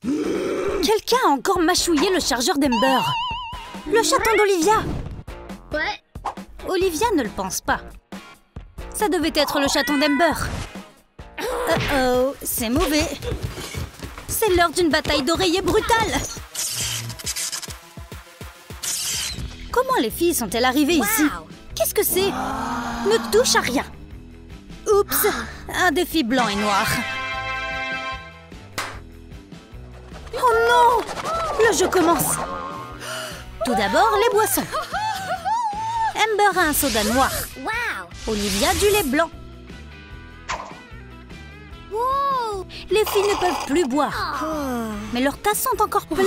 Quelqu'un a encore mâchouillé le chargeur d'Ember. Le chaton d'Olivia. Ouais. Olivia ne le pense pas. Ça devait être le chaton d'Ember. Oh, c'est mauvais. C'est l'heure d'une bataille d'oreillers brutale. Comment les filles sont-elles arrivées ici? Qu'est-ce que c'est? Ne touche à rien. Oups, un défi blanc et noir. Oh non! Le jeu commence. Tout d'abord, les boissons. Ember a un soda noir. Olivia du lait blanc. Les filles ne peuvent plus boire. Mais leurs tasses sont encore pleines.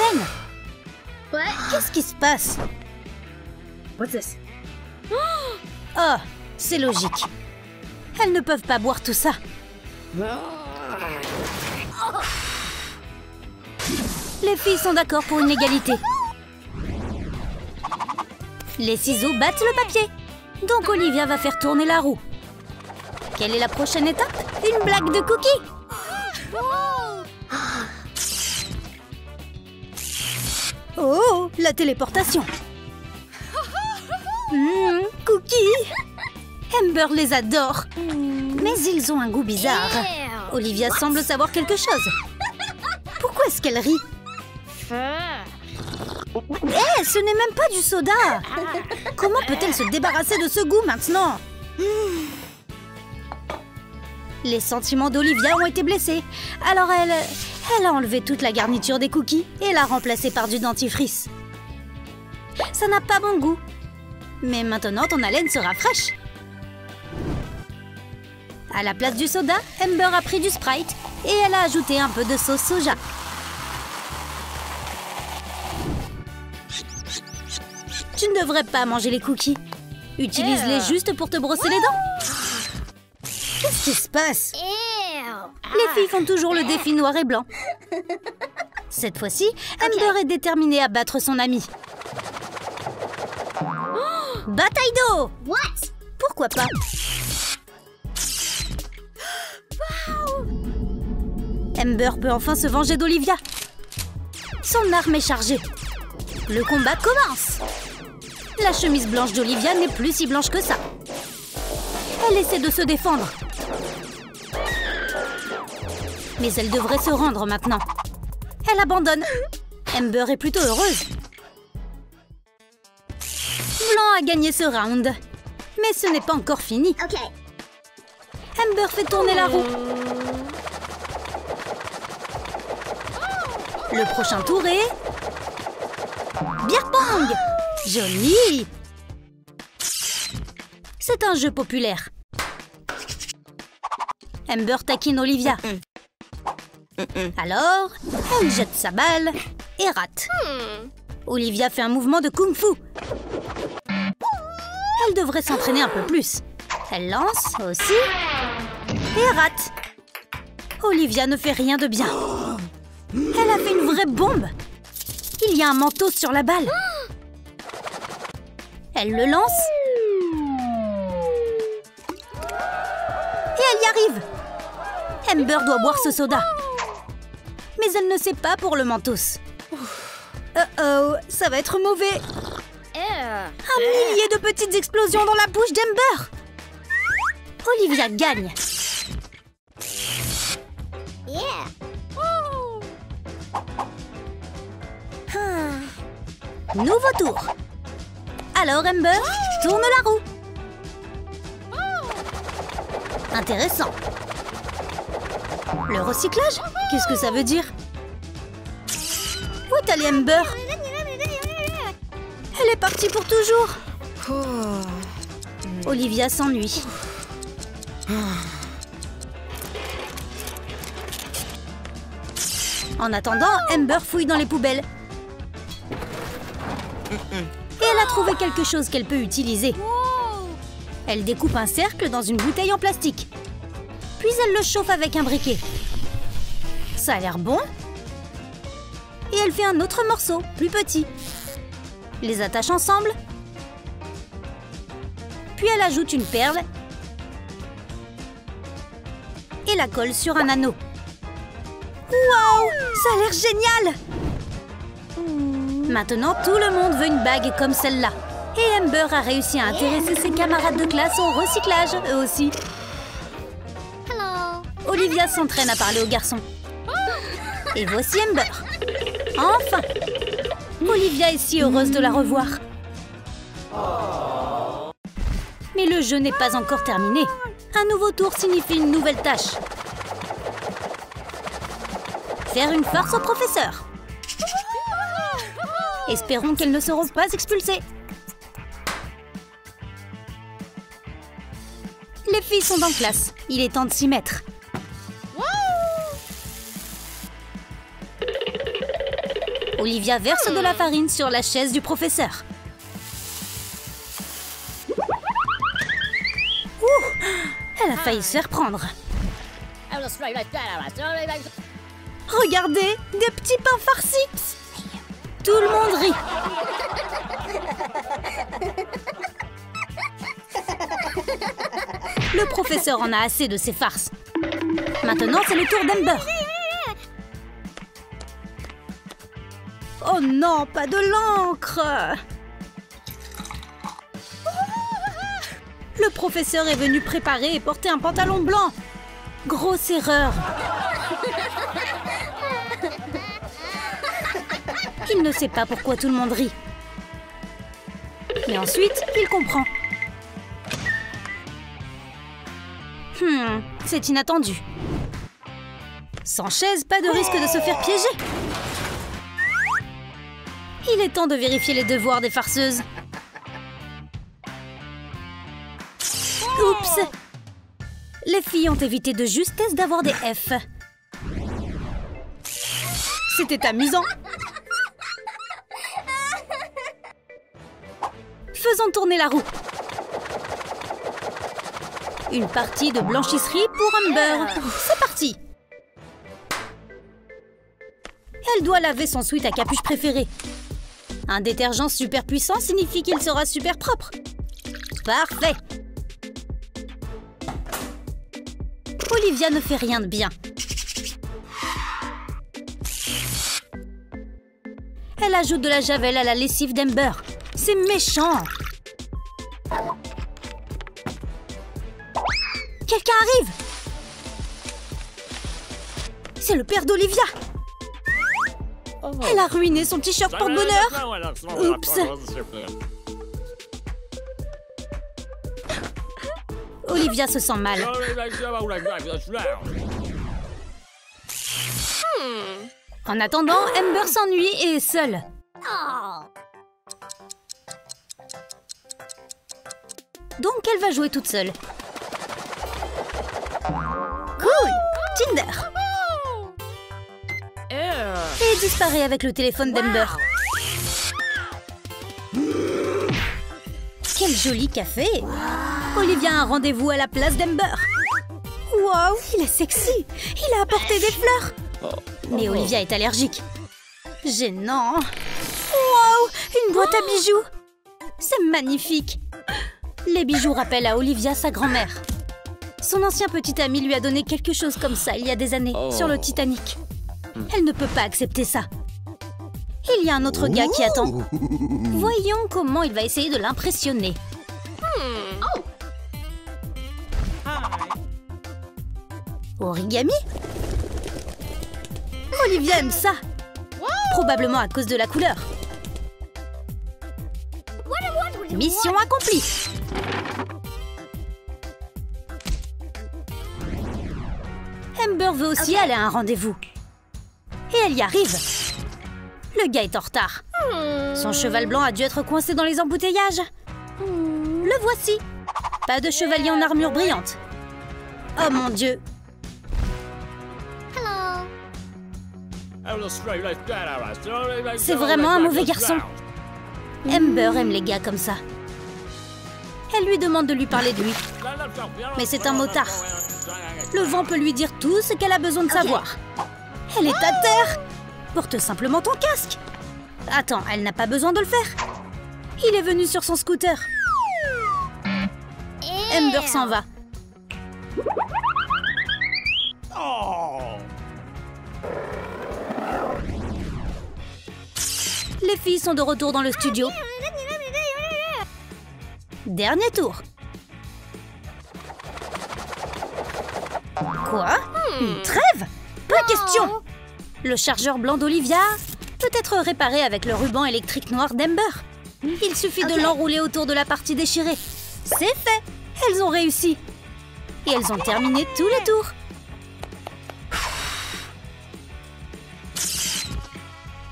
Ouais. Qu'est-ce qui se passe? What's this? Oh, c'est logique. Elles ne peuvent pas boire tout ça. Les filles sont d'accord pour une égalité. Les ciseaux battent le papier. Donc Olivia va faire tourner la roue. Quelle est la prochaine étape? Une blague de cookie. Oh, la téléportation. Cookie. Ember les adore. Mais ils ont un goût bizarre. Olivia semble savoir quelque chose. Pourquoi est-ce qu'elle rit? Ce n'est même pas du soda. Comment peut-elle se débarrasser de ce goût maintenant? Les sentiments d'Olivia ont été blessés. Alors elle a enlevé toute la garniture des cookies et l'a remplacée par du dentifrice. Ça n'a pas bon goût. Mais maintenant, ton haleine sera fraîche. À la place du soda, Ember a pris du Sprite et elle a ajouté un peu de sauce soja. Tu ne devrais pas manger les cookies. Utilise-les juste pour te brosser les dents. Qu'est-ce qui se passe? Les filles font toujours le défi noir et blanc. Cette fois-ci, Ember est déterminée à battre son amie. Bataille d'eau! What? Pourquoi pas? Ember peut enfin se venger d'Olivia. Son arme est chargée. Le combat commence. La chemise blanche d'Olivia n'est plus si blanche que ça. Elle essaie de se défendre. Mais elle devrait se rendre maintenant. Elle abandonne. Ember est plutôt heureuse. Blanc a gagné ce round. Mais ce n'est pas encore fini. Ok. Ember fait tourner la roue. Le prochain tour est... Beer pong! Joli! C'est un jeu populaire. Ember taquine Olivia. Alors, elle jette sa balle et rate. Olivia fait un mouvement de kung-fu. Elle devrait s'entraîner un peu plus. Elle lance aussi et rate. Olivia ne fait rien de bien. Elle a fait une vraie bombe. Il y a un manteau sur la balle. Elle le lance. Et elle y arrive. Ember doit boire ce soda. Mais elle ne sait pas pour le mentos. Oh, ça va être mauvais. Un millier de petites explosions dans la bouche d'Ember. Olivia gagne. Nouveau tour. Alors Ember, tourne la roue. Intéressant. Le recyclage? Qu'est-ce que ça veut dire? Où est allée Ember? Elle est partie pour toujours. Olivia s'ennuie. En attendant, Ember fouille dans les poubelles. Et elle a trouvé quelque chose qu'elle peut utiliser. Elle découpe un cercle dans une bouteille en plastique. Puis elle le chauffe avec un briquet. Ça a l'air bon. Et elle fait un autre morceau, plus petit. Les attache ensemble. Puis elle ajoute une perle. Et la colle sur un anneau. Waouh, ça a l'air génial! Maintenant, tout le monde veut une bague comme celle-là. Et Amber a réussi à intéresser ses camarades de classe au recyclage, eux aussi. Olivia s'entraîne à parler aux garçons. Et voici Amber. Enfin! Olivia est si heureuse de la revoir. Mais le jeu n'est pas encore terminé. Un nouveau tour signifie une nouvelle tâche. Faire une farce au professeur. Espérons qu'elles ne seront pas expulsées. Les filles sont en classe. Il est temps de s'y mettre. Olivia verse de la farine sur la chaise du professeur. Ouh, elle a failli se faire prendre. Regardez, des petits pains farcis. Tout le monde rit. Le professeur en a assez de ces farces. Maintenant, c'est le tour d'Amber. Oh non, pas de l'encre! Le professeur est venu préparer et porter un pantalon blanc. Grosse erreur. Il ne sait pas pourquoi tout le monde rit. Mais ensuite, il comprend. C'est inattendu. Sans chaise, pas de risque de se faire piéger. Il est temps de vérifier les devoirs des farceuses. Oups! Les filles ont évité de justesse d'avoir des F. C'était amusant. Faisons tourner la roue. Une partie de blanchisserie pour Amber. C'est parti! Elle doit laver son sweat à capuche préféré. Un détergent super puissant signifie qu'il sera super propre. Parfait! Olivia ne fait rien de bien. Elle ajoute de la javel à la lessive d'Amber. C'est méchant! Quelqu'un arrive! C'est le père d'Olivia! Elle a ruiné son t-shirt porte-bonheur! Oups! Olivia se sent mal. En attendant, Amber s'ennuie et est seule. Donc elle va jouer toute seule. Cool! Tinder! Et disparaît avec le téléphone d'Amber. Quel joli café! Olivia a un rendez-vous à la place d'Amber. Waouh, il est sexy! Il a apporté des fleurs! Mais Olivia est allergique. Gênant! Waouh, une boîte à bijoux! C'est magnifique! Les bijoux rappellent à Olivia sa grand-mère. Son ancien petit ami lui a donné quelque chose comme ça il y a des années, sur le Titanic. Elle ne peut pas accepter ça. Il y a un autre gars qui attend. Voyons comment il va essayer de l'impressionner. Origami? Olivia aime ça. Probablement à cause de la couleur. Mission accomplie. Amber veut aussi aller à un rendez-vous. Et elle y arrive. Le gars est en retard. Son cheval blanc a dû être coincé dans les embouteillages. Le voici. Pas de chevalier en armure brillante. Oh mon Dieu. C'est vraiment un mauvais garçon. Amber aime les gars comme ça. Elle lui demande de lui parler de lui. Mais c'est un motard. Le vent peut lui dire tout ce qu'elle a besoin de savoir. Elle est à terre. Porte simplement ton casque. Attends, elle n'a pas besoin de le faire. Il est venu sur son scooter. Amber s'en va. Les filles sont de retour dans le studio. Dernier tour. Quoi? Une trêve? Pas question! Le chargeur blanc d'Olivia peut être réparé avec le ruban électrique noir d'Ember. Il suffit de l'enrouler autour de la partie déchirée. C'est fait! Elles ont réussi. Et elles ont terminé tous les tours.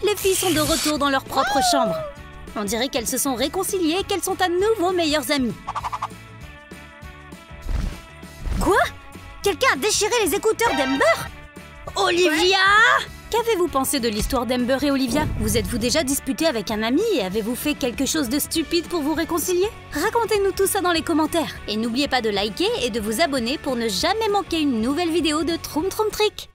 Les filles sont de retour dans leur propre chambre. On dirait qu'elles se sont réconciliées et qu'elles sont à nouveau meilleures amies. Quoi? Quelqu'un a déchiré les écouteurs d'Ember? Olivia! Qu'avez-vous pensé de l'histoire d'Ember et Olivia? Vous êtes-vous déjà disputé avec un ami et avez-vous fait quelque chose de stupide pour vous réconcilier? Racontez-nous tout ça dans les commentaires. Et n'oubliez pas de liker et de vous abonner pour ne jamais manquer une nouvelle vidéo de Troom Troom Trick.